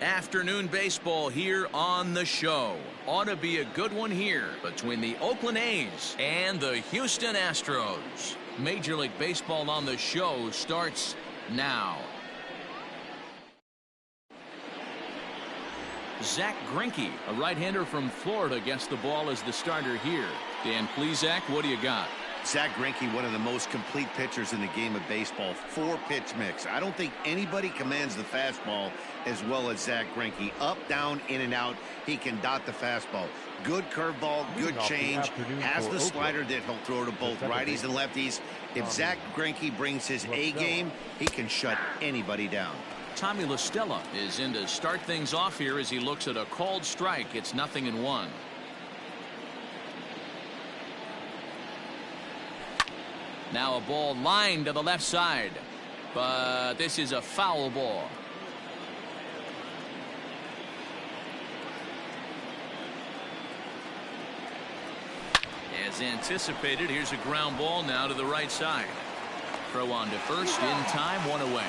Afternoon baseball here on the show. Ought to be a good one here between the Oakland A's and the Houston Astros. Major League Baseball on the show starts now. Zach Greinke, a right-hander from Florida, gets the ball as the starter here. Dan Plesac, what do you got? Zach Greinke, one of the most complete pitchers in the game of baseball. 4-pitch mix. I don't think anybody commands the fastball as well as Zach Greinke. Up, down, in and out. He can dot the fastball. Good curveball, good change. Has the slider that he'll throw to both righties and lefties. If Zach Greinke brings his A game, he can shut anybody down. Tommy La Stella is in to start things off here as he looks at a called strike. It's 0-1. Now a ball lined to the left side, but this is a foul ball. As anticipated, here's a ground ball now to the right side. Throw on to first, in time, one away.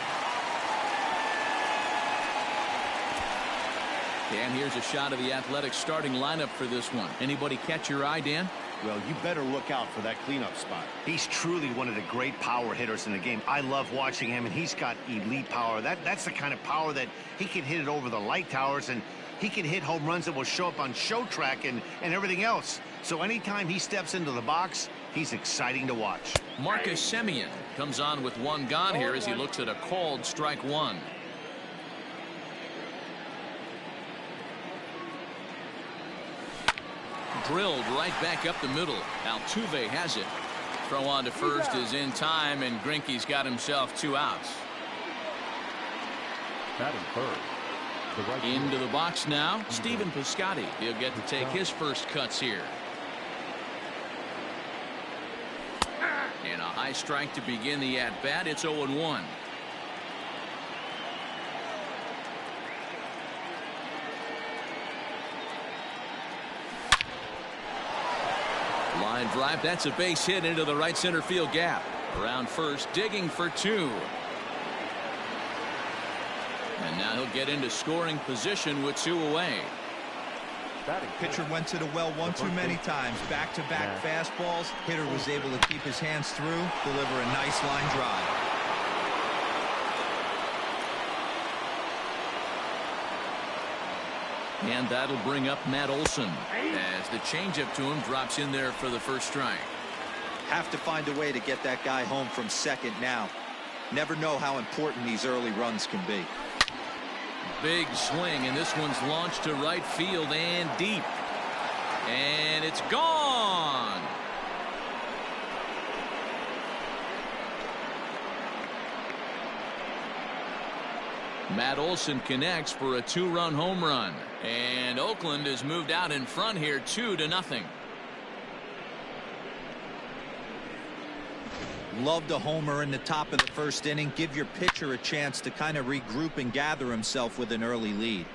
And here's a shot of the Athletics starting lineup for this one. Anybody catch your eye, Dan? Well, you better look out for that cleanup spot. He's truly one of the great power hitters in the game. I love watching him, and he's got elite power. That's the kind of power that he can hit it over the light towers, and he can hit home runs that will show up on show track and everything else. So anytime he steps into the box, he's exciting to watch. Marcus Semien comes on with one gone here as he looks at a called strike one. Drilled right back up the middle. Altuve has it. Throw on to first is in time, and Greinke's got himself 2 outs. Batting third. Into the box now, Stephen Piscotty. He'll get to take his first cuts here. And a high strike to begin the at-bat. It's 0-1. Line drive. That's a base hit into the right center field gap. Around first, digging for 2. And now he'll get into scoring position with 2 away. Pitcher went to the well one too many times. Back-to-back fastballs. Hitter was able to keep his hands through, deliver a nice line drive. And that'll bring up Matt Olson as the changeup to him drops in there for the first strike. Have to find a way to get that guy home from second now. Never know how important these early runs can be. Big swing, and this one's launched to right field and deep. And it's gone. Matt Olson connects for a 2-run home run. And Oakland has moved out in front here 2-0. Loved a homer in the top of the first inning. Give your pitcher a chance to kind of regroup and gather himself with an early lead.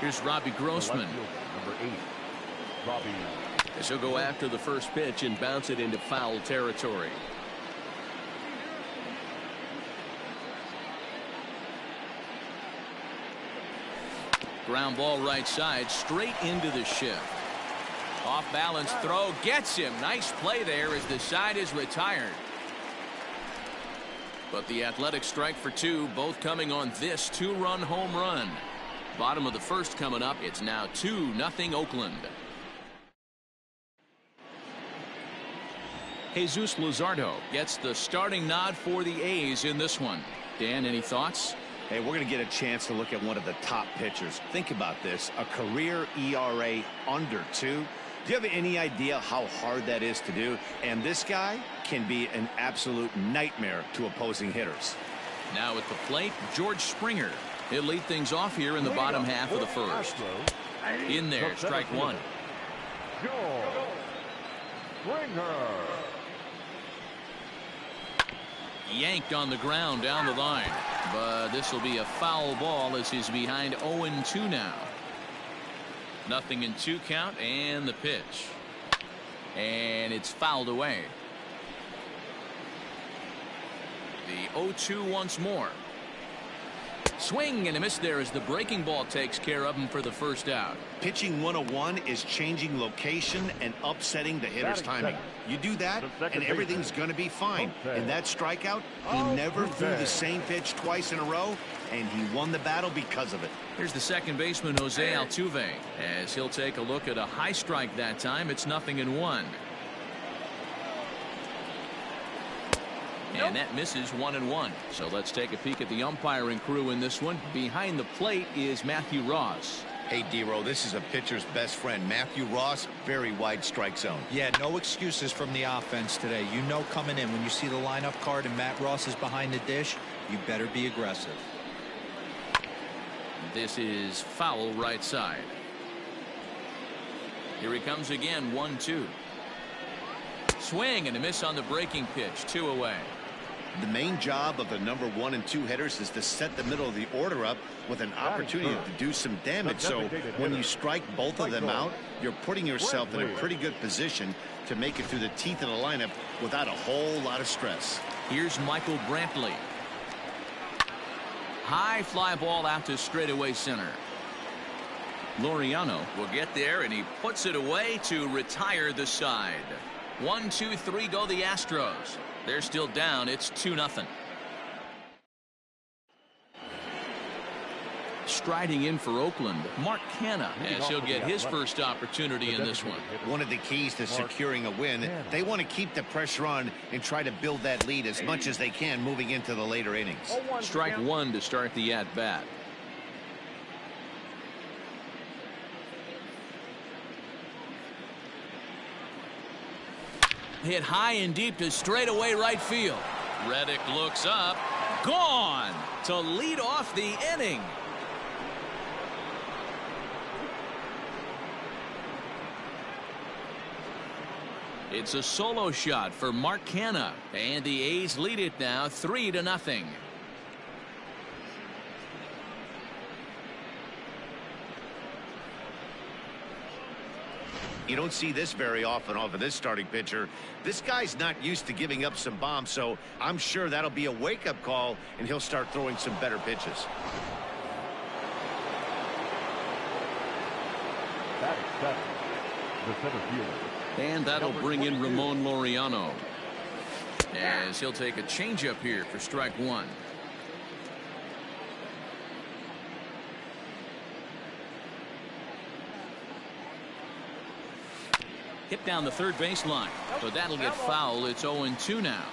Here's Robbie Grossman. Number 8, Robbie. As he'll go after the first pitch and bounce it into foul territory. Ground ball right side, straight into the shift. Off balance throw, gets him. Nice play there as the side is retired. But the Athletics strike for 2, both coming on this 2-run home run. Bottom of the first coming up. It's now 2-0 Oakland. Jesus Luzardo gets the starting nod for the A's in this one. Dan, any thoughts? Hey, we're going to get a chance to look at one of the top pitchers. Think about this. A career ERA under 2. Do you have any idea how hard that is to do? And this guy can be an absolute nightmare to opposing hitters. Now at the plate, George Springer. He'll lead things off here in the bottom half of the first. In there, strike 1. George Springer. Yanked on the ground down the line, but this will be a foul ball as he's behind 0-2 now. 0-2 count, and the pitch, and it's fouled away. The 0-2 once more. Swing and a miss there as the breaking ball takes care of him for the first out. Pitching 101 is changing location and upsetting the hitter's timing. You do that, and everything's going to be fine. In that strikeout, he never threw the same pitch twice in a row, and he won the battle because of it. Here's the second baseman, Jose Altuve, as he'll take a look at a high strike that time. It's 0-1. And that misses 1-1. So let's take a peek at the umpiring crew in this one. Behind the plate is Matthew Ross. Hey, D-Row, this is a pitcher's best friend. Matthew Ross, very wide strike zone. Yeah, no excuses from the offense today. You know coming in when you see the lineup card and Matt Ross is behind the dish, you better be aggressive. This is foul right side. Here he comes again, 1-2. Swing and a miss on the breaking pitch, 2 away. The main job of the number 1 and 2 hitters is to set the middle of the order up with an opportunity to do some damage. So when you strike both of them out, you're putting yourself in a pretty good position to make it through the teeth of the lineup without a whole lot of stress. Here's Michael Brantley. High fly ball out to straightaway center. Laureano will get there, and he puts it away to retire the side. 1, 2, 3 go the Astros. They're still down. It's 2-0. Striding in for Oakland, Mark Canha, as he'll get his first opportunity in this one. One of the keys to securing a win, they want to keep the pressure on and try to build that lead as much as they can moving into the later innings. Strike 1 to start the at-bat. Hit high and deep to straightaway right field. Reddick looks up. Gone to lead off the inning. It's a solo shot for Mark Canha, and the A's lead it now 3-0. You don't see this very often off of this starting pitcher. This guy's not used to giving up some bombs, so I'm sure that'll be a wake-up call, and he'll start throwing some better pitches. That is set. The center fielder. And that'll bring in Ramon Laureano, as he'll take a changeup here for strike 1. Hit down the third baseline, so that'll get foul. It's 0-2 now.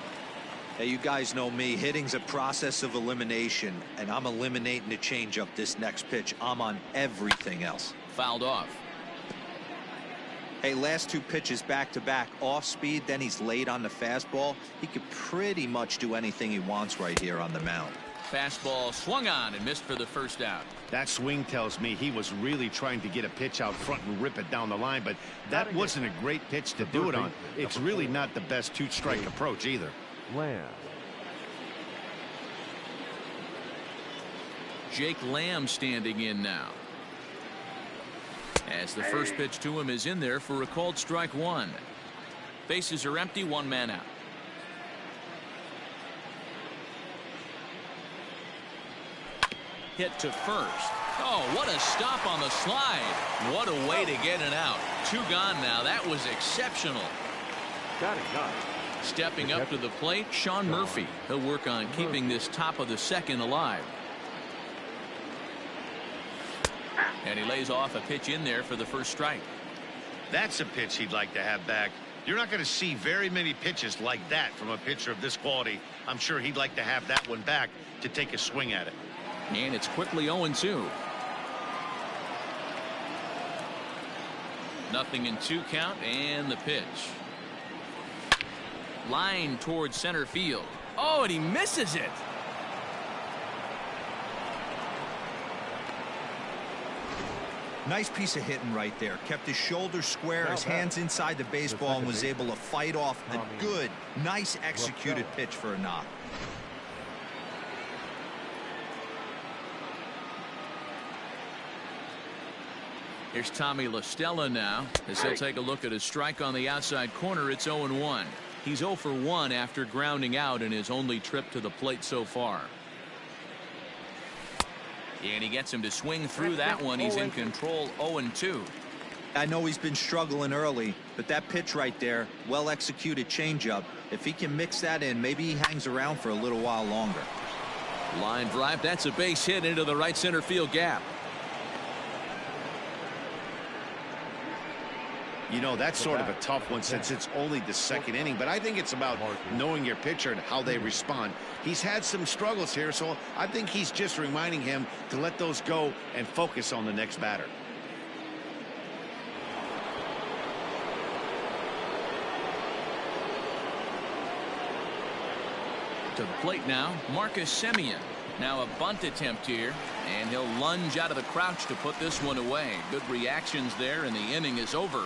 Hey, you guys know me. Hitting's a process of elimination, and I'm eliminating the changeup this next pitch. I'm on everything else. Fouled off. Hey, last 2 pitches back-to-back, off speed, then he's late on the fastball. He could pretty much do anything he wants right here on the mound. Fastball swung on and missed for the first out. That swing tells me he was really trying to get a pitch out front and rip it down the line, but that wasn't a great pitch to do it on. It's really not the best 2-strike approach either. Lamb. Jake Lamb standing in now, as the first pitch to him is in there for a called strike 1. Bases are empty, 1 man out. Hit to first. Oh, what a stop on the slide. What a way to get it out. 2 gone now. That was exceptional. Stepping up to the plate, Sean Murphy. He'll work on keeping this top of the second alive. And he lays off a pitch in there for the first strike. That's a pitch he'd like to have back. You're not going to see very many pitches like that from a pitcher of this quality. I'm sure he'd like to have that one back to take a swing at it. And it's quickly 0-2. 0-2 count, and the pitch. Line towards center field. Oh, and he misses it. Nice piece of hitting right there. Kept his shoulders square, his hands inside the baseball, and was able to fight off a good, nice executed pitch for a knock. Here's Tommy La Stella now, as he'll take a look at a strike on the outside corner. It's 0-1. He's 0 for 1 after grounding out in his only trip to the plate so far. And he gets him to swing through that one. He's in control, 0-2. I know he's been struggling early, but that pitch right there, well executed changeup. If he can mix that in, maybe he hangs around for a little while longer. Line drive, that's a base hit into the right center field gap. You know, that's sort of a tough one since it's only the second inning, but I think it's about knowing your pitcher and how they respond. He's had some struggles here, so I think he's just reminding him to let those go and focus on the next batter. To the plate now, Marcus Semien. Now a bunt attempt here, and he'll lunge out of the crouch to put this one away. Good reactions there, and the inning is over.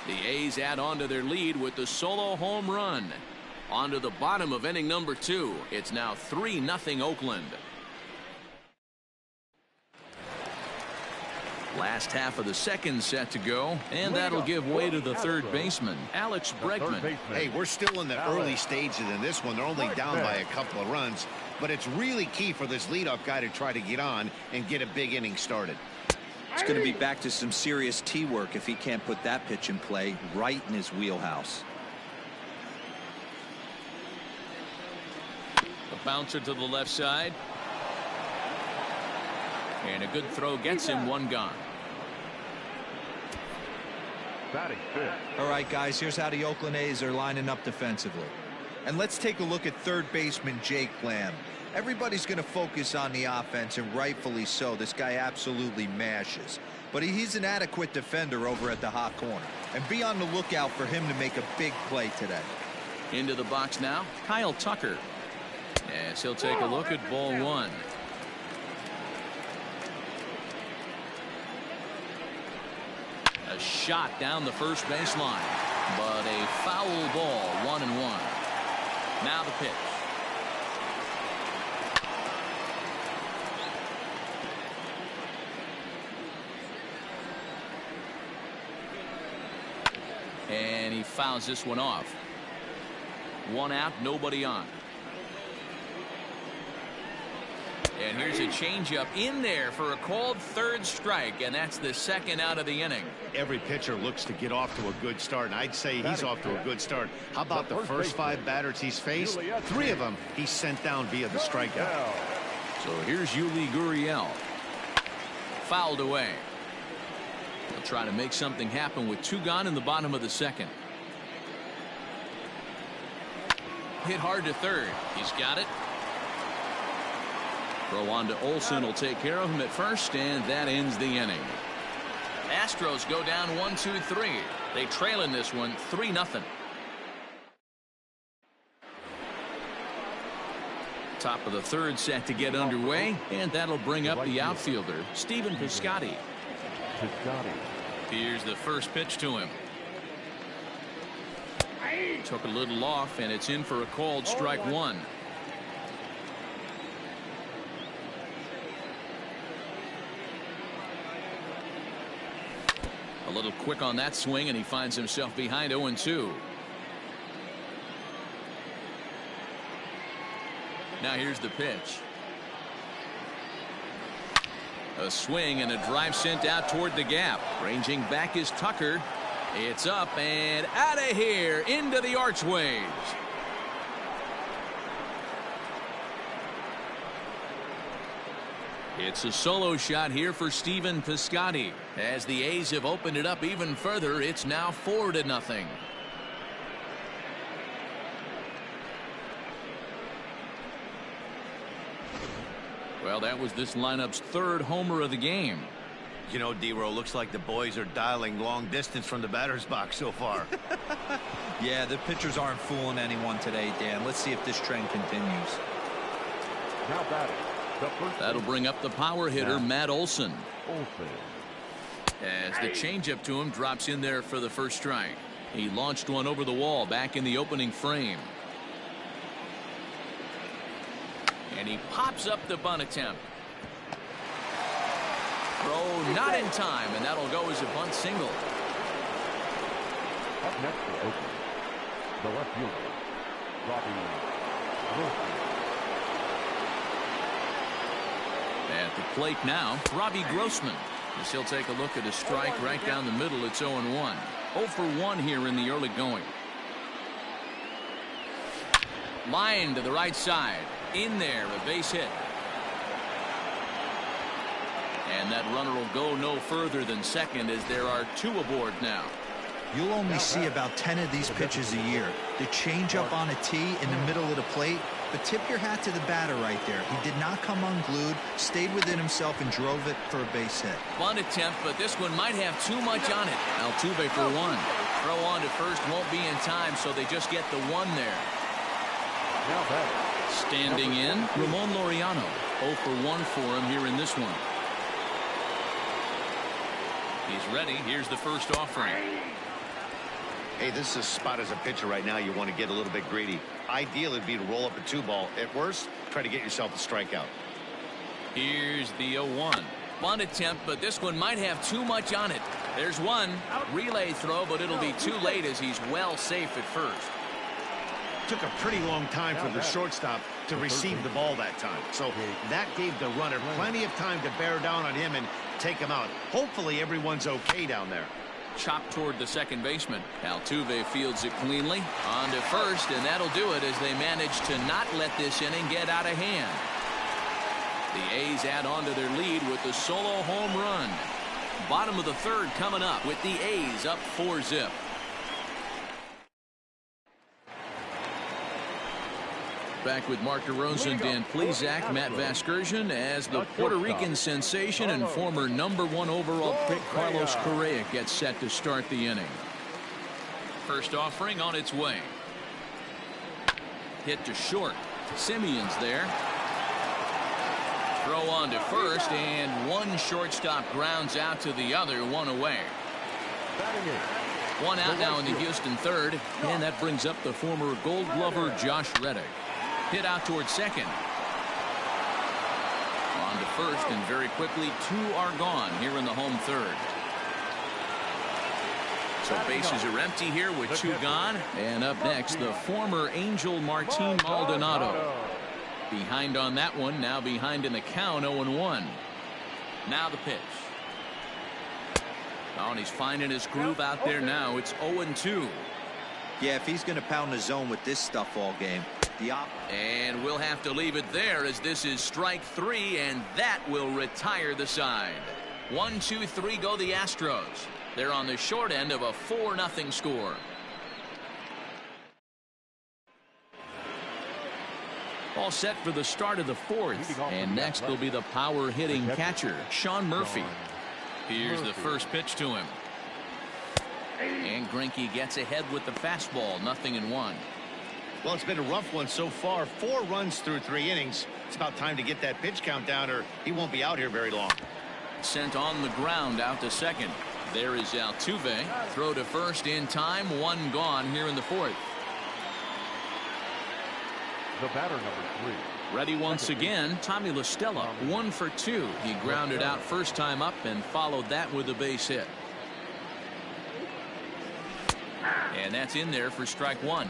The A's add on to their lead with the solo home run. On to the bottom of inning number 2. It's now 3-0 Oakland. Last half of the second set to go, and that'll give way to the third baseman, Alex Bregman. Hey, we're still in the early stages in this one. They're only down by a couple of runs, but it's really key for this leadoff guy to try to get on and get a big inning started. It's going to be back to some serious tee work if he can't put that pitch in play right in his wheelhouse. A bouncer to the left side. And a good throw gets him one gone. All right, guys, here's how the Oakland A's are lining up defensively. And let's take a look at third baseman Jake Lamb. Everybody's going to focus on the offense, and rightfully so. This guy absolutely mashes. But he's an adequate defender over at the hot corner. And be on the lookout for him to make a big play today. Into the box now, Kyle Tucker. As he'll take a look at ball 1. A shot down the first baseline, but a foul ball, 1-1. Now the pitch. And he fouls this one off. 1 out, nobody on. And here's a changeup in there for a called third strike, and that's the second out of the inning. Every pitcher looks to get off to a good start, and I'd say he's off to a good start. How about the first 5 batters he's faced? 3 of them he's sent down via the strikeout. So here's Yuli Gurriel. Fouled away. He'll try to make something happen with 2 gone in the bottom of the second. Hit hard to third. He's got it. Throw on to Olsen will take care of him at first, and that ends the inning. Astros go down 1-2-3. They trail in this one 3-0. Top of the third set to get underway, and that'll bring up the outfielder, Stephen Piscotty. Here's the first pitch to him. Took a little off, and it's in for a called strike 1. A little quick on that swing, and he finds himself behind 0-2. Now here's the pitch. A swing and a drive sent out toward the gap. Ranging back is Tucker. It's up and out of here into the archways. It's a solo shot here for Stephen Piscotty. As the A's have opened it up even further, it's now 4-0. Well, that was this lineup's 3rd homer of the game. You know, D-Row, looks like the boys are dialing long distance from the batter's box so far. Yeah, the pitchers aren't fooling anyone today, Dan. Let's see if this trend continues. Now batting. That'll bring up the power hitter, Matt Olson. As the changeup to him drops in there for the first strike. He launched one over the wall back in the opening frame. And he pops up the bunt attempt. Throw not in time, and that'll go as a bunt single. Up next for Oakland, The left fielder, Robbie. At the plate now, Robbie Grossman. As he'll take a look at a strike right down the middle. It's 0-1. 0 for 1 here in the early going. Line to the right side. In there, a base hit. And that runner will go no further than second as there are 2 aboard now. You'll only see about 10 of these pitches a year. The changeup on a tee in the middle of the plate. But tip your hat to the batter right there. He did not come unglued, stayed within himself, and drove it for a base hit. Bunt attempt, but this one might have too much on it. Altuve for 1. Throw on to first won't be in time, so they just get the 1 there. Standing in, Ramon Laureano. 0 for 1 for him here in this one. He's ready. Here's the first offering. Hey, this is a spot as a pitcher right now. You want to get a little bit greedy. Ideal would be to roll up a 2-ball. At worst, try to get yourself a strikeout. Here's the 0-1. Bunt attempt, but this one might have too much on it. There's 1. Relay throw, but it'll be too late as he's well safe at first. Took a pretty long time for the shortstop to receive the ball that time. So that gave the runner plenty of time to bear down on him and take him out. Hopefully everyone's okay down there. Chopped toward the second baseman. Altuve fields it cleanly. On to first, and that'll do it as they manage to not let this inning get out of hand. The A's add on to their lead with the solo home run. Bottom of the third coming up with the A's up 4-0. Back with Mark DeRosa and Dan Plesac, Matt Vasgersian, as the Puerto Rican sensation and former #1 overall pick Carlos Correa gets set to start the inning. First offering on its way. Hit to short. Simeon's there. Throw on to first, and 1 shortstop grounds out to the other, 1 away. 1 out now in the Houston third, and that brings up the former Gold Glover Josh Reddick. Hit out towards second. On to first, and very quickly 2 are gone here in the home third. So bases are empty here with 2 gone. And up next, the former Angel Martin Maldonado. Behind on that one, now behind in the count, 0-1. Now the pitch. Oh, and he's finding his groove out there now. It's 0-2. Yeah, if he's going to pound the zone with this stuff all game. And we'll have to leave it there as this is strike 3, and that will retire the side. 1, 2, 3 go the Astros. They're on the short end of a 4-0 score. All set for the start of the 4th, and next will be the power hitting catcher, Sean Murphy. Here's the first pitch to him. And Greinke gets ahead with the fastball, 0-1. Well, it's been a rough one so far. 4 runs through 3 innings. It's about time to get that pitch count down, or he won't be out here very long. Sent on the ground out to second. There is Altuve. Throw to first in time. 1 gone here in the 4th. The batter, number 3. Ready once again, Tommy La Stella. 1 for 2. He grounded out first time up and followed that with a base hit. And that's in there for strike 1.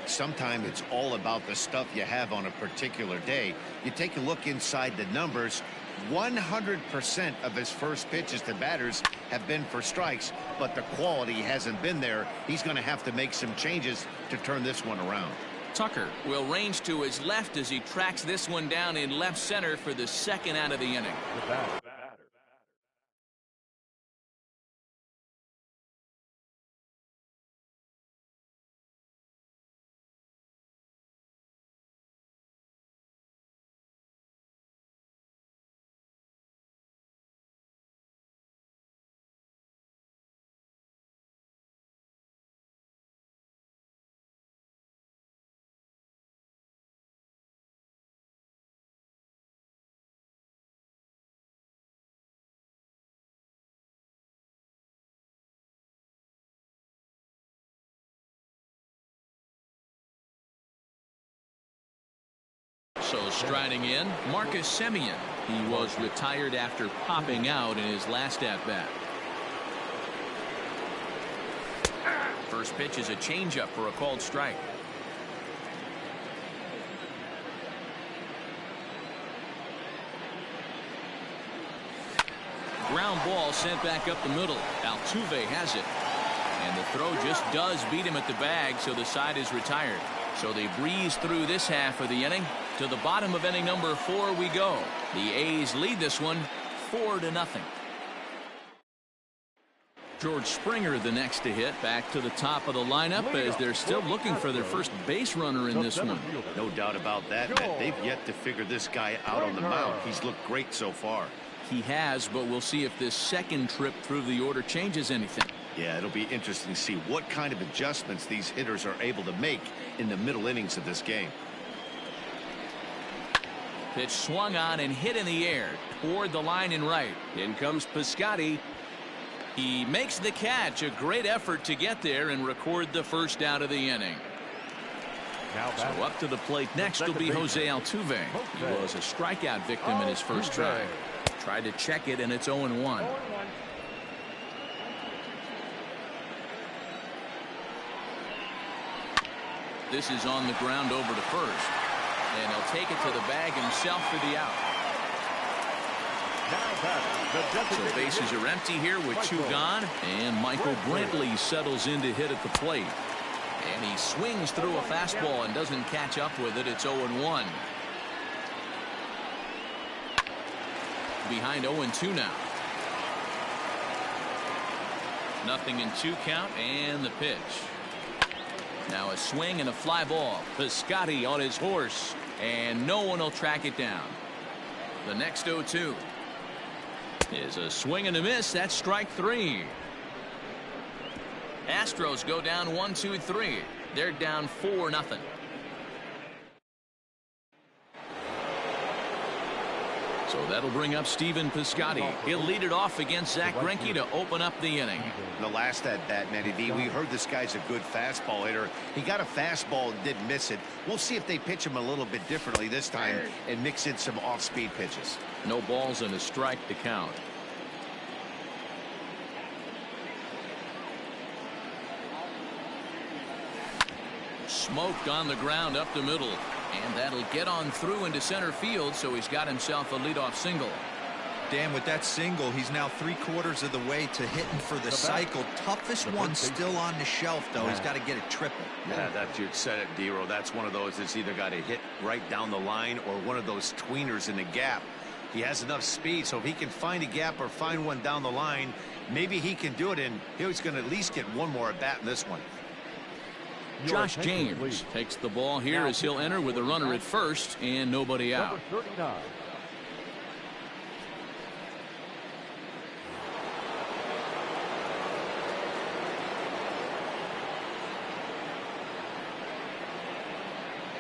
Sometimes it's all about the stuff you have on a particular day. You take a look inside the numbers. 100% of his first pitches to batters have been for strikes, but the quality hasn't been there. He's going to have to make some changes to turn this one around. Tucker will range to his left as he tracks this one down in left center for the second out of the inning. So striding in, Marcus Semien. He was retired after popping out in his last at-bat. First pitch is a changeup for a called strike. Ground ball sent back up the middle. Altuve has it. And the throw just does beat him at the bag, so the side is retired. So they breeze through this half of the inning. To the bottom of inning number 4 we go. The A's lead this one 4-0. George Springer the next to hit, back to the top of the lineup as they're still looking for their first base runner in this one. No doubt about that, Matt. They've yet to figure this guy out on the mound. He's looked great so far. He has, but we'll see if this second trip through the order changes anything. Yeah, it'll be interesting to see what kind of adjustments these hitters are able to make in the middle innings of this game. Pitch swung on and hit in the air toward the line and right. In comes Piscotty. He makes the catch. A great effort to get there and record the first out of the inning. So up to the plate next will be Jose Altuve. He was a strikeout victim in his first try. Tried to check it, and it's 0-1. This is on the ground over to first. And he'll take it to the bag himself for the out. So bases are empty here with 2 gone. And Michael Brantley settles in to hit at the plate. And he swings through a fastball and doesn't catch up with it. It's 0-1. Behind 0-2 now. 0-2 count, and the pitch. Now a swing and a fly ball. Piscotty on his horse, and no one will track it down. The next 0-2 is a swing and a miss. That's strike 3. Astros go down 1-2-3. They're down 4-0. So that'll bring up Stephen Piscotty. He'll lead it off against Zach Greinke to open up the inning. The last at bat, Matty D, we heard this guy's a good fastball hitter. He got a fastball and didn't miss it. We'll see if they pitch him a little bit differently this time and mix in some off-speed pitches. No balls and a strike to count. Smoked on the ground up the middle. And that'll get on through into center field, so he's got himself a leadoff single. Dan, with that single, he's now 3/4 of the way to hitting for the cycle. Toughest one still on the shelf, though. He's got to get a triple. Yeah, that you said it, D-Row. That's one of those that's either got to hit right down the line or one of those tweeners in the gap. He has enough speed, so if he can find a gap or find one down the line, maybe he can do it, and he's going to at least get one more at bat in this one. Josh James takes the ball here as he'll enter with a runner at first and nobody out.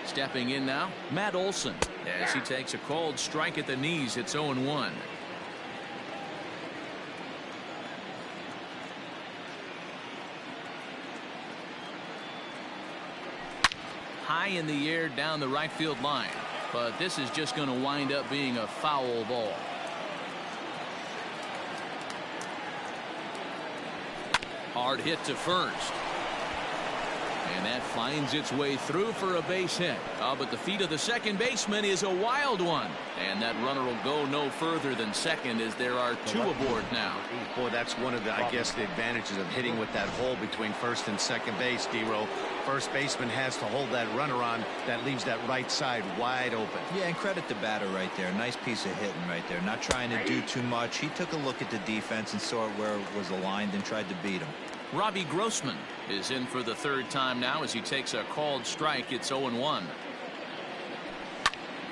Stepping in now, Matt Olson, as he takes a called strike at the knees. It's 0-1. High in the air down the right field line, but this is just going to wind up being a foul ball. Hard hit to first. And that finds its way through for a base hit. But the feet of the second baseman is a wild one. And that runner will go no further than second as there are 2 aboard now. Boy, that's one of the, I guess, the advantages of hitting with that hole between first and second base, D-Row. First baseman has to hold that runner on. That leaves that right side wide open. Yeah, and credit the batter right there. Nice piece of hitting right there. Not trying to do too much. He took a look at the defense and saw where it was aligned and tried to beat him. Robbie Grossman is in for the 3rd time now as he takes a called strike. It's 0-1.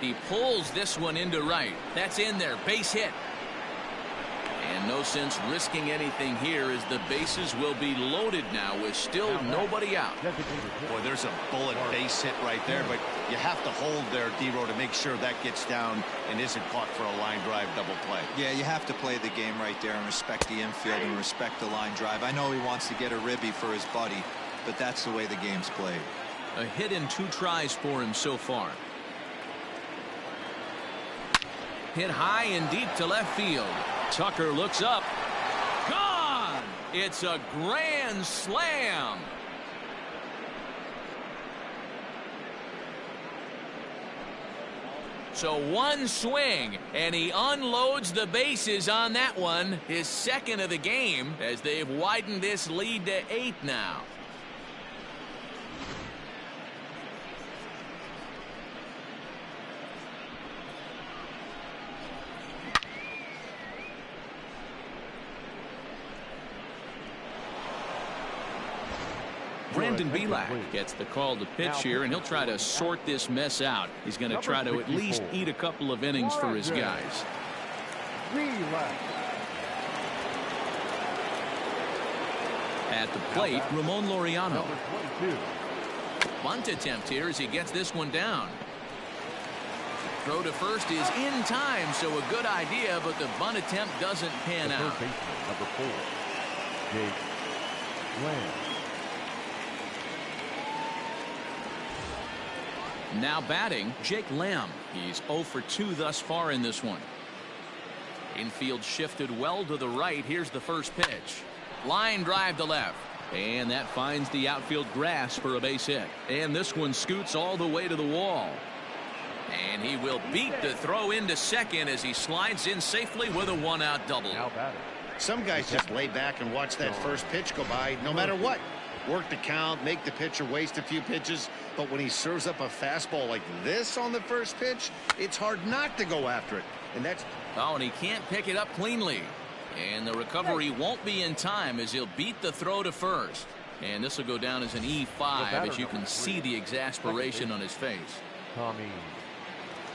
He pulls this one into right. That's in there. Base hit. And no sense risking anything here as the bases will be loaded now with still nobody out. Boy, there's a bullet base hit right there, but you have to hold there, D-Row, to make sure that gets down and isn't caught for a line drive double play. Yeah, you have to play the game right there and respect the infield and respect the line drive. I know he wants to get a ribby for his buddy, but that's the way the game's played. A hit in 2 tries for him so far. Hit high and deep to left field. Tucker looks up. Gone! It's a grand slam. So one swing, and he unloads the bases on that one. His second of the game, as they've widened this lead to 8 now. Brandon Belak gets the call to pitch here, and he'll try to sort this mess out. He's going to try to at least eat a couple of innings for his guys. At the plate, Ramon Laureano. Bunt attempt here as he gets this one down. Throw to first is in time, so a good idea, but the bunt attempt doesn't pan out. Number 4, Jake Lamb. Now batting, Jake Lamb. He's 0 for 2 thus far in this one. Infield shifted well to the right. Here's the first pitch. Line drive to left. And that finds the outfield grass for a base hit. And this one scoots all the way to the wall. And he will beat the throw into second as he slides in safely with a 1-out double. Some guys just lay back and watch that first pitch go by no matter what. Work the count, make the pitcher waste a few pitches, but when he serves up a fastball like this on the first pitch, it's hard not to go after it. And that's... Oh, and he can't pick it up cleanly. And the recovery won't be in time as he'll beat the throw to first. And this will go down as an E5 as you can see the exasperation on his face.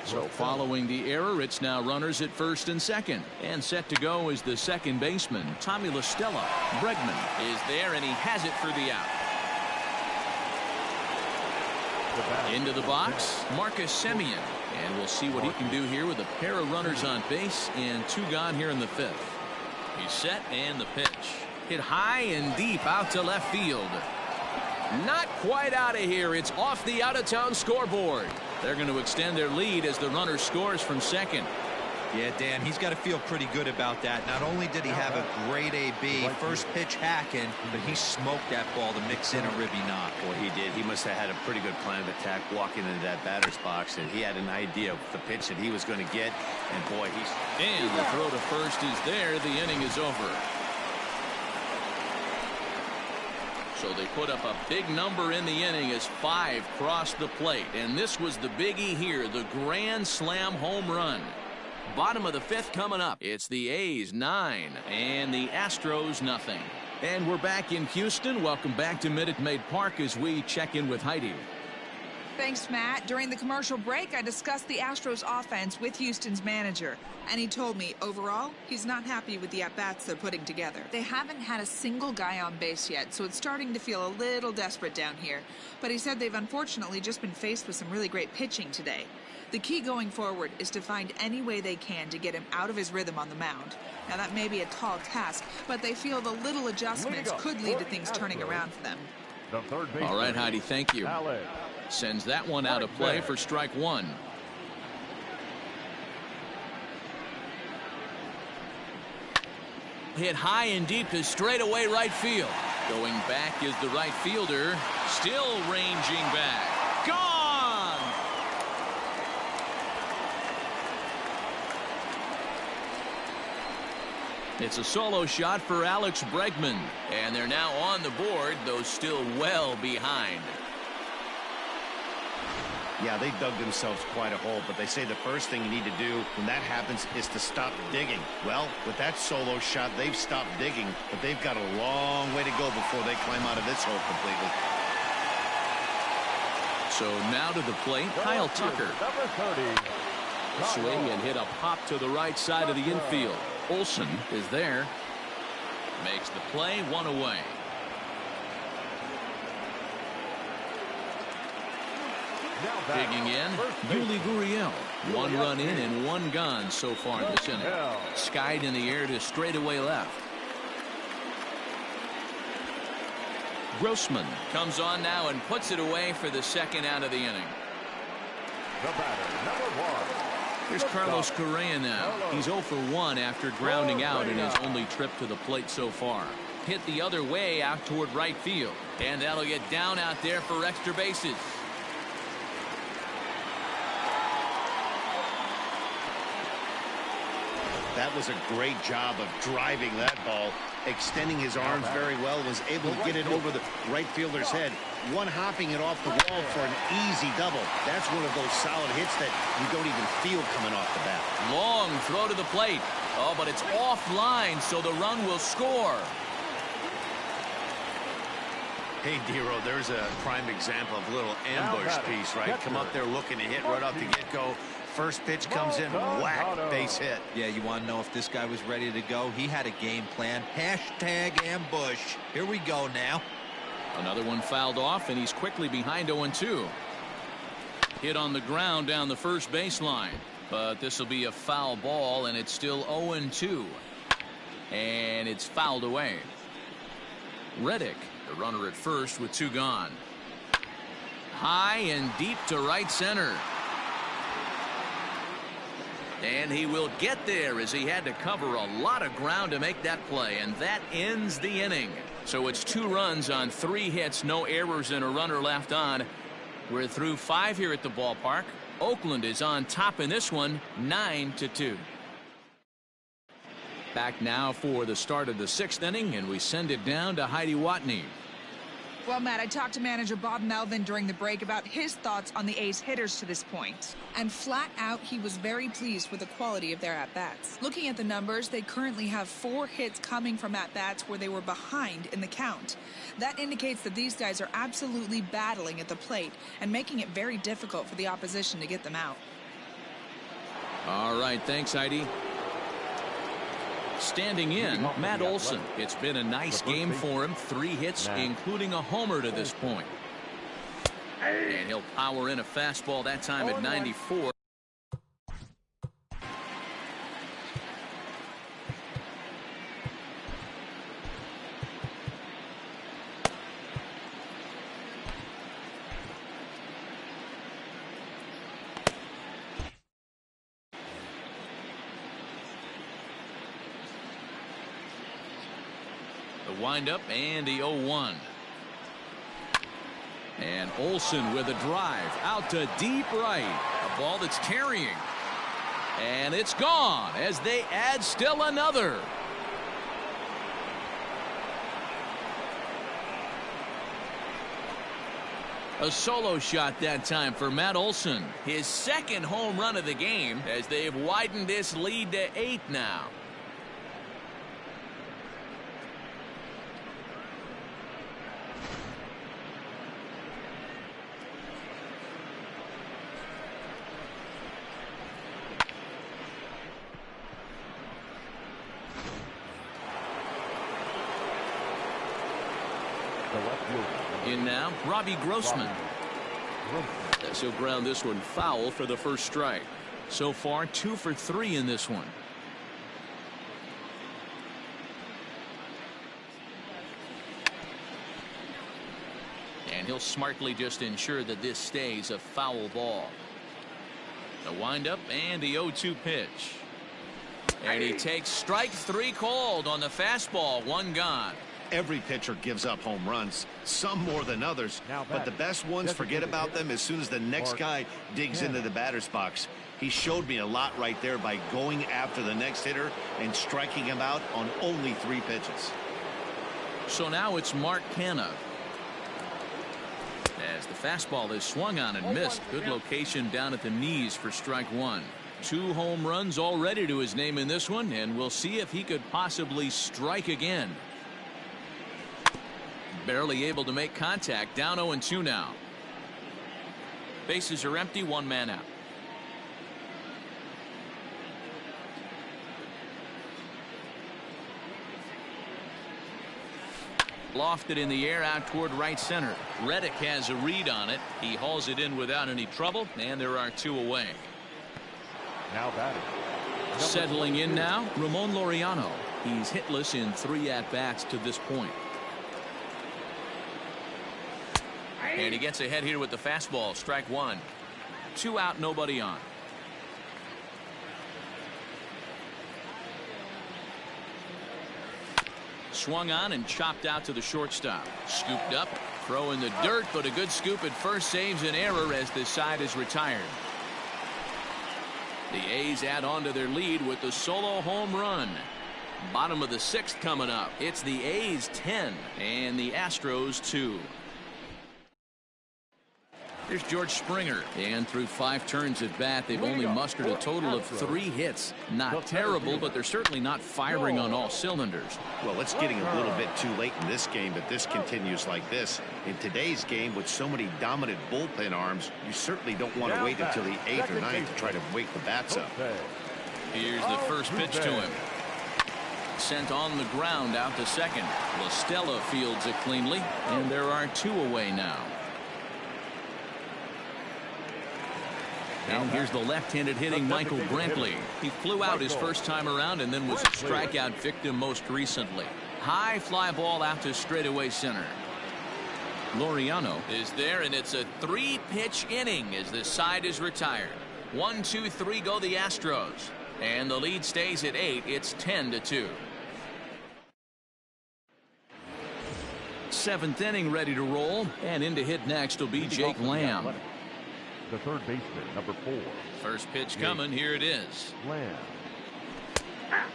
So following the error, it's now runners at first and second. And set to go is the second baseman, Tommy La Stella. Bregman is there, and he has it for the out. Into the box, Marcus Semien. And we'll see what he can do here with a pair of runners on base and 2 gone here in the 5th. He's set, and the pitch. Hit high and deep out to left field. Not quite out of here. It's off the out-of-town scoreboard. They're going to extend their lead as the runner scores from second. Yeah, Dan, he's got to feel pretty good about that. Not only did he have a great AB, first pitch hacking, but he smoked that ball to mix in a ribby knock. Boy, he did. He must have had a pretty good plan of attack walking into that batter's box, and he had an idea of the pitch that he was going to get. And boy, he's... And the throw to first is there. The inning is over. So they put up a big number in the inning as 5 crossed the plate. And this was the biggie here, the grand slam home run. Bottom of the 5th coming up. It's the A's 9 and the Astros nothing. And we're back in Houston. Welcome back to Minute Maid Park as we check in with Heidi. Thanks, Matt. During the commercial break, I discussed the Astros offense with Houston's manager, and he told me overall he's not happy with the at-bats they're putting together. They haven't had a single guy on base yet, so it's starting to feel a little desperate down here. But he said they've unfortunately just been faced with some really great pitching today. The key going forward is to find any way they can to get him out of his rhythm on the mound. Now, that may be a tall task, but they feel the little adjustments could lead to things turning around for them. All right, Heidi, thank you. Sends that one out of play for strike 1. Hit high and deep to straightaway right field. Going back is the right fielder. Still ranging back. Gone! It's a solo shot for Alex Bregman. And they're now on the board, though still well behind. Yeah, they dug themselves quite a hole, but they say the first thing you need to do when that happens is to stop digging. Well, with that solo shot, they've stopped digging, but they've got a long way to go before they climb out of this hole completely. So now to the plate, Kyle Tucker. Swing and hit a pop to the right side of the infield. Olsen is there. Makes the play, 1 away. Digging in, Yuli Gurriel. 1 run in and 1 gone so far this inning. Skied in the air to straightaway left. Grossman comes on now and puts it away for the 2nd out of the inning. The batter, number 1. Here's Carlos Correa now. He's 0 for 1 after grounding out in his only trip to the plate so far. Hit the other way out toward right field. And that'll get down out there for extra bases. That was a great job of driving that ball, extending his arms very well, was able to get it over the right fielder's head, one hopping it off the wall for an easy double. That's one of those solid hits that you don't even feel coming off the bat. Long throw to the plate. Oh, but it's offline, so the run will score. Hey, Dero, there's a prime example of a little ambush piece, right? Come up there looking to hit right off the get-go. First pitch comes in, whack, base hit. Yeah, you want to know if this guy was ready to go? He had a game plan. Hashtag ambush. Here we go now. Another one fouled off, and he's quickly behind 0-2. Hit on the ground down the first baseline. But this will be a foul ball, and it's still 0-2. And it's fouled away. Reddick, the runner at first with 2 gone. High and deep to right center. And he will get there as he had to cover a lot of ground to make that play, and that ends the inning. So it's 2 runs on 3 hits, no errors, and a runner left on. We're through 5 here at the ballpark. Oakland is on top in this one, 9-2. Back now for the start of the 6th inning, and we send it down to Heidi Watney. Well, Matt, I talked to manager Bob Melvin during the break about his thoughts on the A's hitters to this point. And flat out, he was very pleased with the quality of their at-bats. Looking at the numbers, they currently have 4 hits coming from at-bats where they were behind in the count. That indicates that these guys are absolutely battling at the plate and making it very difficult for the opposition to get them out. All right, thanks, Heidi. Standing in, Matt Olson. It's been a nice game for him. 3 hits, including a homer to this point. And he'll power in a fastball that time at 94. Windup and the 0-1. And Olson with a drive out to deep right. A ball that's carrying. And it's gone as they add still another. A solo shot that time for Matt Olson. His 2nd home run of the game as they've widened this lead to 8 now. In now, Robbie Grossman. As he'll ground this one foul for the first strike. So far, 2 for 3 in this one. And he'll smartly just ensure that this stays a foul ball. The windup and the 0-2 pitch. And he takes strike 3 called on the fastball. 1 gone. Every pitcher gives up home runs, some more than others, but the best ones forget about them as soon as the next guy digs into the batter's box. He showed me a lot right there by going after the next hitter and striking him out on only 3 pitches. So now it's Mark Canha. As the fastball is swung on and missed. Good location down at the knees for strike 1. 2 home runs already to his name in this one, and we'll see if he could possibly strike again. Barely able to make contact. Down 0-2 now. Bases are empty. 1 man out. Lofted in the air out toward right center. Reddick has a read on it. He hauls it in without any trouble, and there are 2 away. Now batting. Settling in now, Ramon Laureano. He's hitless in 3 at-bats to this point. And he gets ahead here with the fastball. Strike 1. 2 out, nobody on. Swung on and chopped out to the shortstop. Scooped up, throw in the dirt, but a good scoop at first saves an error as this side is retired. The A's add on to their lead with the solo home run. Bottom of the 6th coming up. It's the A's 10 and the Astros 2. Here's George Springer, and through 5 turns at bat, they've only mustered a total of 3 hits. Not terrible, but they're certainly not firing on all cylinders. Well, it's getting a little bit too late in this game, but this continues like this. In today's game, with so many dominant bullpen arms, you certainly don't want to wait until the 8th or 9th to try to wake the bats up. Here's the first pitch to him. Sent on the ground out to second. LaStella fields it cleanly, and there are 2 away now. And here's the left-handed hitting Michael Brantley. He flew out his first time around and then was a strikeout victim most recently. High fly ball out to straightaway center. Laureano is there, and it's a 3-pitch inning as the side is retired. 1, 2, 3 go the Astros. And the lead stays at 8. It's 10-2. 7th inning ready to roll, and in to hit next will be Jake Lamb. The third baseman, number 4. First pitch coming. Here it is. Lamb.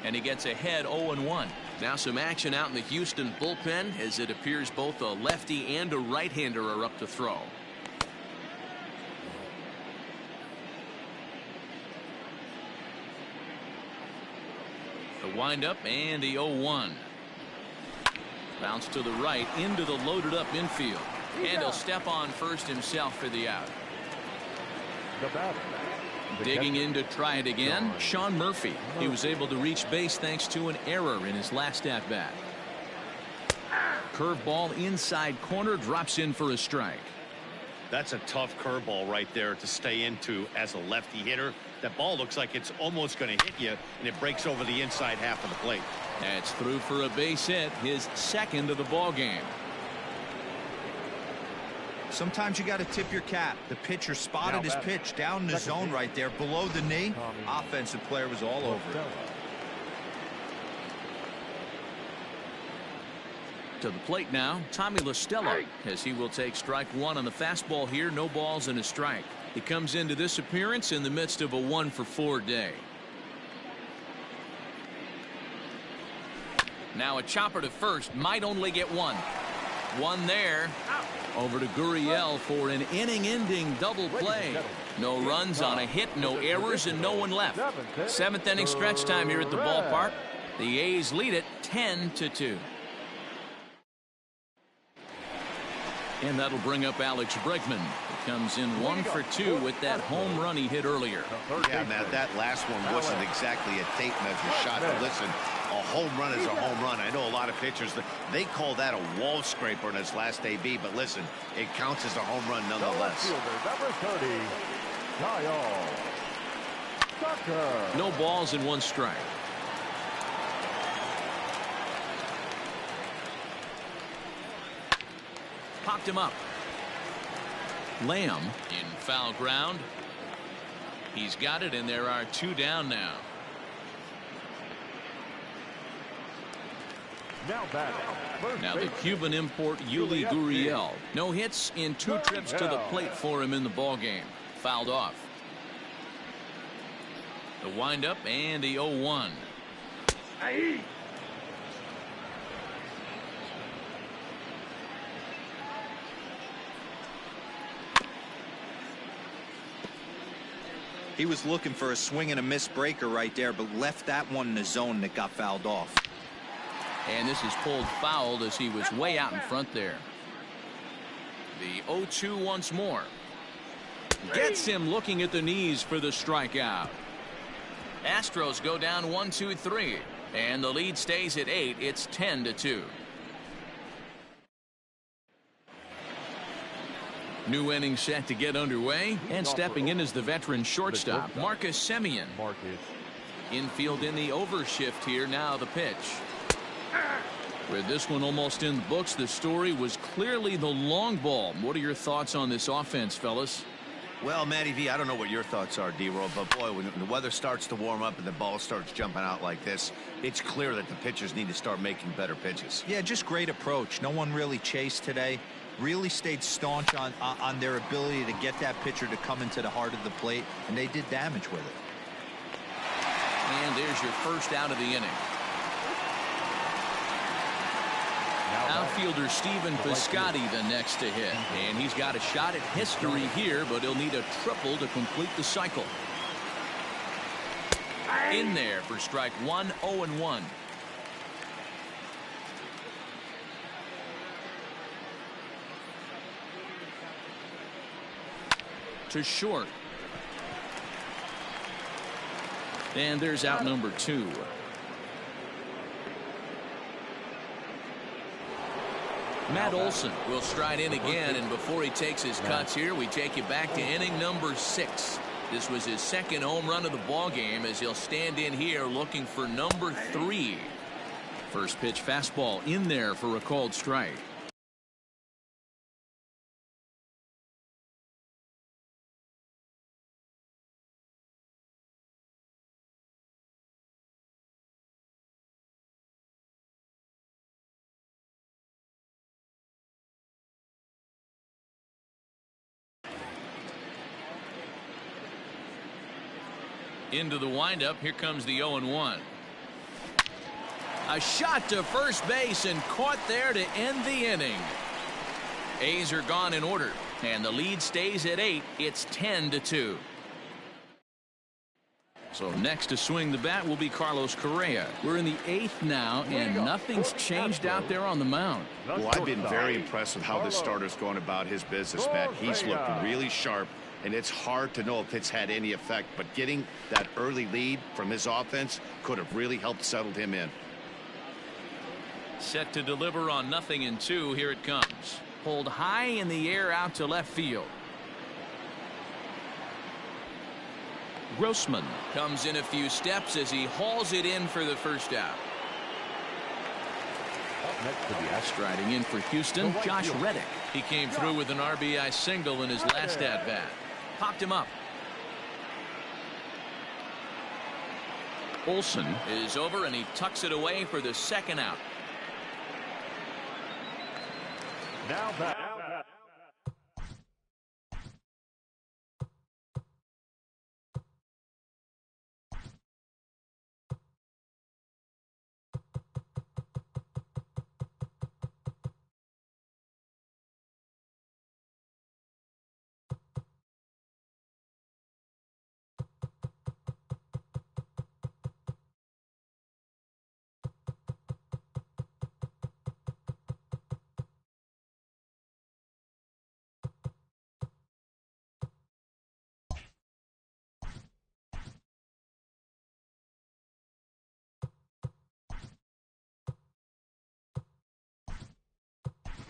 And he gets ahead 0-1. Now some action out in the Houston bullpen, as it appears both a lefty and a right-hander are up to throw. The windup and the 0-1. Bounce to the right into the loaded up infield. And he'll step on first himself for the out. Digging in to try it again, Sean Murphy. He was able to reach base thanks to an error in his last at bat. Curveball inside corner, drops in for a strike. That's a tough curveball right there to stay into as a lefty hitter. That ball looks like it's almost going to hit you, and it breaks over the inside half of the plate. That's through for a base hit, his 2nd of the ball game. Sometimes you got to tip your cap. The pitcher spotted his pitch down in the zone right there below the knee. Offensive player was all over it. To the plate now, Tommy LaStella, as he will take strike 1 on the fastball here. No balls and a strike. He comes into this appearance in the midst of a 1-for-4 day. Now a chopper to first, might only get 1. 1 there. Over to Gurriel for an inning-ending double play. No runs on a hit, no errors, and no one left. 7th inning stretch time here at the ballpark. The A's lead it 10-2. And that'll bring up Alex Bregman. He comes in 1 for 2 with that home run he hit earlier. Yeah, Matt, that last one wasn't exactly a tape measure shot. But listen, a home run is a home run. I know a lot of pitchers, they call that a wall scraper in his last AB, but listen, it counts as a home run nonetheless. Number 30, Kyle Tucker. No balls and 1 strike. Popped him up. Lamb in foul ground. He's got it, and there are 2 down now. Now the Cuban import Yuli Gurriel. No hits in 2 trips to the plate for him in the ballgame. Fouled off. The windup and the 0-1. He was looking for a swing and a miss breaker right there, but left that one in the zone that got fouled off. And this is pulled fouled as he was way out in front there. The 0-2 once more. Gets him looking at the knees for the strikeout. Astros go down 1-2-3. And the lead stays at 8. It's 10-2. New inning set to get underway, and stepping in is the veteran shortstop, Marcus Semien. Infield in the overshift here. Now the pitch. With this one almost in the books, the story was clearly the long ball. What are your thoughts on this offense, fellas? Well, Matty V, I don't know what your thoughts are, D-Roll, but boy, when the weather starts to warm up and the ball starts jumping out like this, it's clear that the pitchers need to start making better pitches. Yeah, just great approach. No one really chased today. Really stayed staunch on their ability to get that pitcher to come into the heart of the plate, and they did damage with it. And there's your first out of the inning. Outfielder Steven Piscotty the next to hit. And he's got a shot at history here, but he'll need a triple to complete the cycle. In there for strike one, 0-1. To short. And there's out number 2. Matt Olson will stride in again, and before he takes his cuts here, we take you back to inning number 6. This was his second home run of the ball game as he'll stand in here looking for number 3. First pitch fastball in there for a called strike. Into the windup. Here comes the 0-1. A shot to first base and caught there to end the inning. A's are gone in order, and the lead stays at 8. It's 10-2. So next to swing the bat will be Carlos Correa. We're in the 8th now, and nothing's changed out there on the mound. Well, I've been very impressed with how this starter's going about his business, Matt. He's looked really sharp, and it's hard to know if it's had any effect, but getting that early lead from his offense could have really helped settle him in. Set to deliver on 0-2. Here it comes. Pulled high in the air out to left field. Grossman comes in a few steps as he hauls it in for the first out. Striding in for Houston, Josh Reddick. He came through with an RBI single in his last at-bat. Popped him up. Olson is over, and he tucks it away for the second out. Now back.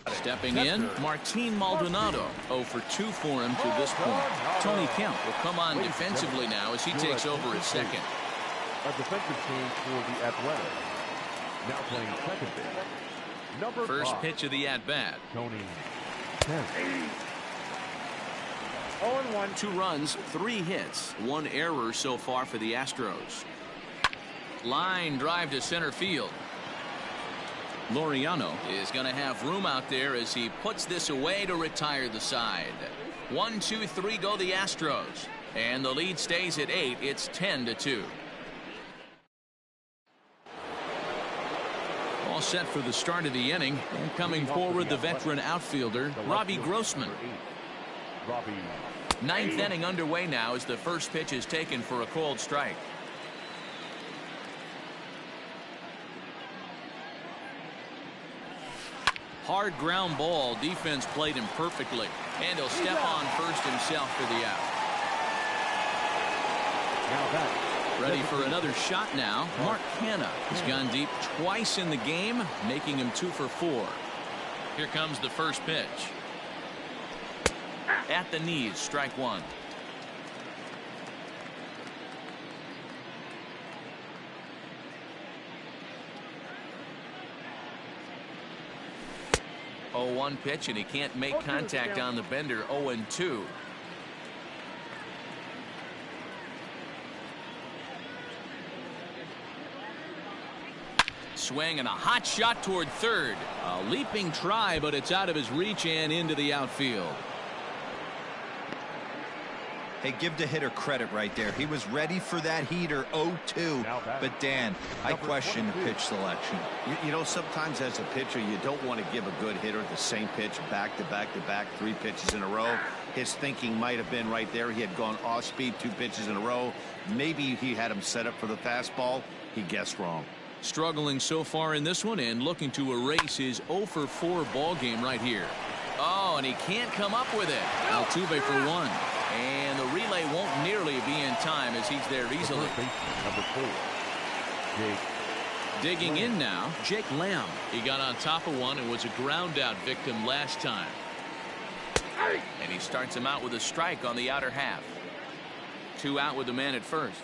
Stepping in, Martin Maldonado. 0 for 2 for him to this point. Tony Kemp will come on defensively now as he takes over at second. A defensive change for the Athletics. Now playing second base. Number First 5. pitch of the at-bat. Tony Kemp. 0-1. 2 runs, 3 hits, 1 error so far for the Astros. Line drive to center field. Laureano is going to have room out there as he puts this away to retire the side. 1, 2, 3 go the Astros, and the lead stays at 8. It's 10-2. All set for the start of the inning, and coming forward the veteran outfielder Robbie Grossman. 9th inning underway now as the first pitch is taken for a called strike. Hard ground ball. Defense played him perfectly, and he'll step on first himself for the out. Ready for another shot now. Mark Hanna has gone deep twice in the game, making him 2 for 4. Here comes the first pitch. At the knees, strike 1. Oh, 1 pitch, and he can't make contact on the bender. 0-2. Swing and a hot shot toward third. A leaping try, but it's out of his reach and into the outfield. Hey, give the hitter credit right there. He was ready for that heater 0-2. But, Dan, I question the pitch selection. You know, sometimes as a pitcher, you don't want to give a good hitter the same pitch back to back to back, 3 pitches in a row. His thinking might have been right there. He had gone off speed 2 pitches in a row. Maybe he had him set up for the fastball. He guessed wrong. Struggling so far in this one and looking to erase his 0-for-4 ball game right here. Oh, and he can't come up with it. Altuve for 1. And the relay won't nearly be in time as he's there easily. Number 4, Jake. Digging in now, Jake Lamb. He got on top of one and was a ground out victim last time. And he starts him out with a strike on the outer half. 2 out with the man at first.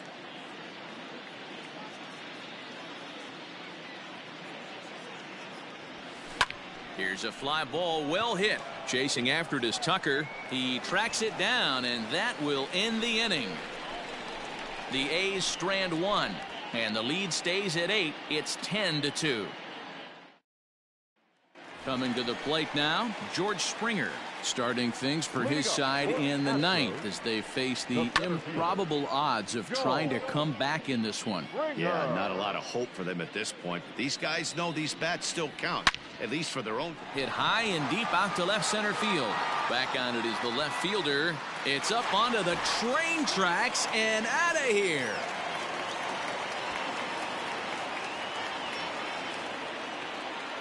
Here's a fly ball, well hit. Chasing after it is Tucker. He tracks it down, and that will end the inning. The A's strand 1, and the lead stays at 8. It's 10-2. Coming to the plate now, George Springer, starting things for his side in the 9th as they face the improbable odds of trying to come back in this one. Yeah, not a lot of hope for them at this point. But these guys know these bats still count, at least for their own. Hit high and deep out to left center field. Back on it is the left fielder. It's up onto the train tracks and out of here.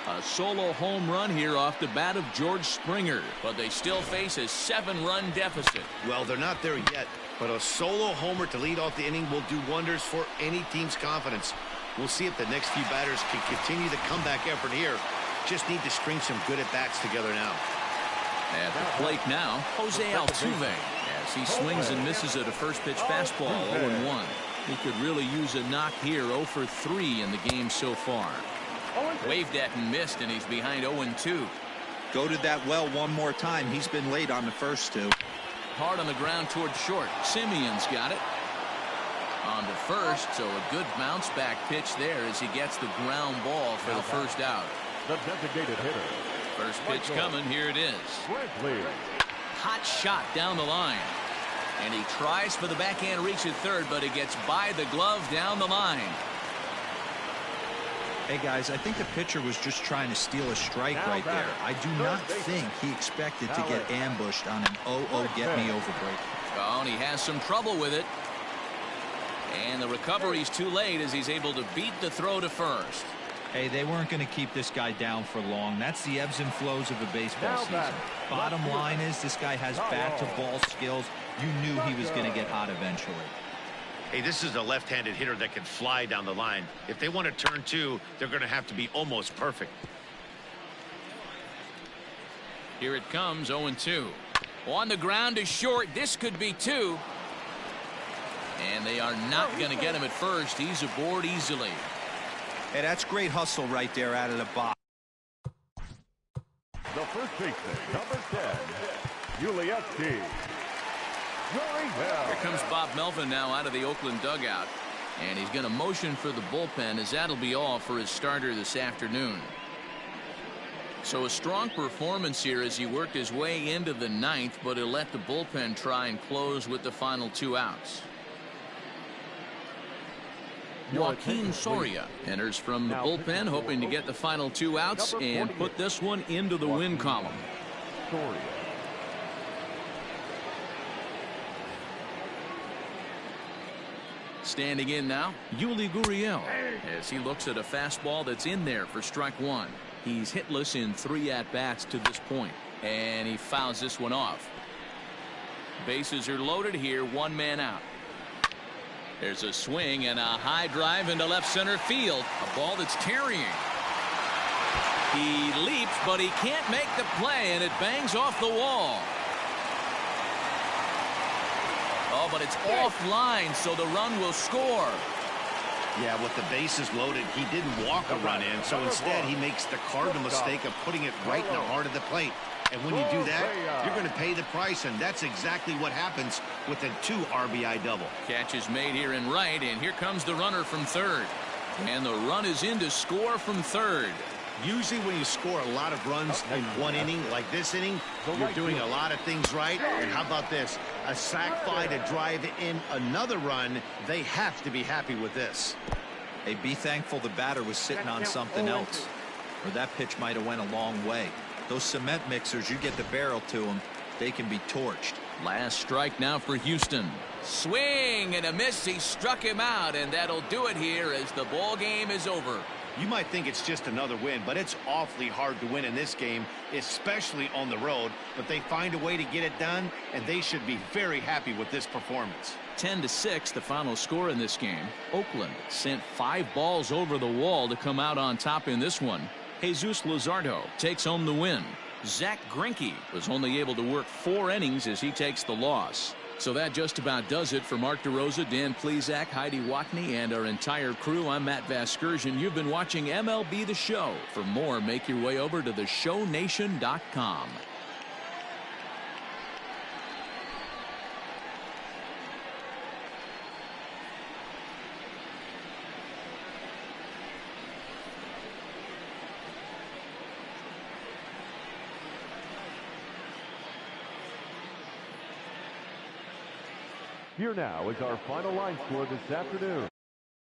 A solo home run here off the bat of George Springer, but they still face a 7-run deficit. Well, they're not there yet, but a solo homer to lead off the inning will do wonders for any team's confidence. We'll see if the next few batters can continue the comeback effort here. Just need to string some good at-bats together now. At the plate now, Jose Altuve, as he swings and misses at a first pitch fastball, 0-1. He could really use a knock here, 0-for-3 in the game so far. Waved at and missed, and he's behind 0-2. Go to that well one more time. He's been late on the first 2. Hard on the ground toward short. Simeon's got it. On to first, so a good bounce back pitch there as he gets the ground ball for the first out. The designated hitter. First pitch coming. Here it is. Hot shot down the line. And he tries for the backhand reach at third, but he gets by the glove down the line. Hey, guys, I think the pitcher was just trying to steal a strike right there. I do not think he expected to get ambushed on an 0-0 get-me-over break. Oh, and he has some trouble with it. And the recovery's too late as he's able to beat the throw to first. Hey, they weren't going to keep this guy down for long. That's the ebbs and flows of a baseball season. Bottom line is this guy has bat-to-ball skills. You knew he was going to get hot eventually. Hey, this is a left-handed hitter that can fly down the line. If they want to turn 2, they're going to have to be almost perfect. Here it comes, 0-2. On the ground to short. This could be 2. And they are not going to get him at first. He's aboard easily. Hey, that's great hustle right there out of the box. The first baseman, number 10, Asiatic. Here comes Bob Melvin now out of the Oakland dugout. And he's going to motion for the bullpen as that'll be all for his starter this afternoon. So a strong performance here as he worked his way into the 9th, but he'll let the bullpen try and close with the final 2 outs. Joaquin Soria enters from the bullpen, hoping to get the final 2 outs and put this one into the win column. Standing in now, Yuli Gurriel, as he looks at a fastball that's in there for strike 1. He's hitless in 3 at-bats to this point, and he fouls this one off. Bases are loaded here, 1 man out. There's a swing and a high drive into left center field. A ball that's carrying. He leaps, but he can't make the play, and it bangs off the wall. Oh, but it's offline, so the run will score. Yeah, with the bases loaded, he didn't walk a run in, so instead he makes the cardinal mistake of putting it right in the heart of the plate. And when you do that, you're going to pay the price, and that's exactly what happens with a 2 RBI double. Catch is made here in right, and here comes the runner from third. And the run is in to score from third. Usually when you score a lot of runs in one inning, like this inning, you're doing a lot of things right. And how about this? A sac fly to drive in another run. They have to be happy with this. Hey, be thankful the batter was sitting on something else, or that pitch might have went a long way. Those cement mixers, you get the barrel to them, they can be torched. Last strike now for Houston. Swing and a miss. He struck him out, and that'll do it here as the ball game is over. You might think it's just another win, but it's awfully hard to win in this game, especially on the road. But they find a way to get it done, and they should be very happy with this performance. 10-6, the final score in this game. Oakland sent 5 balls over the wall to come out on top in this one. Jesus Luzardo takes home the win. Zach Greinke was only able to work 4 innings as he takes the loss. So that just about does it for Mark DeRosa, Dan Plesac, Heidi Watney, and our entire crew. I'm Matt Vasgersian. You've been watching MLB The Show. For more, make your way over to theshownation.com. Here now is our final line score this afternoon.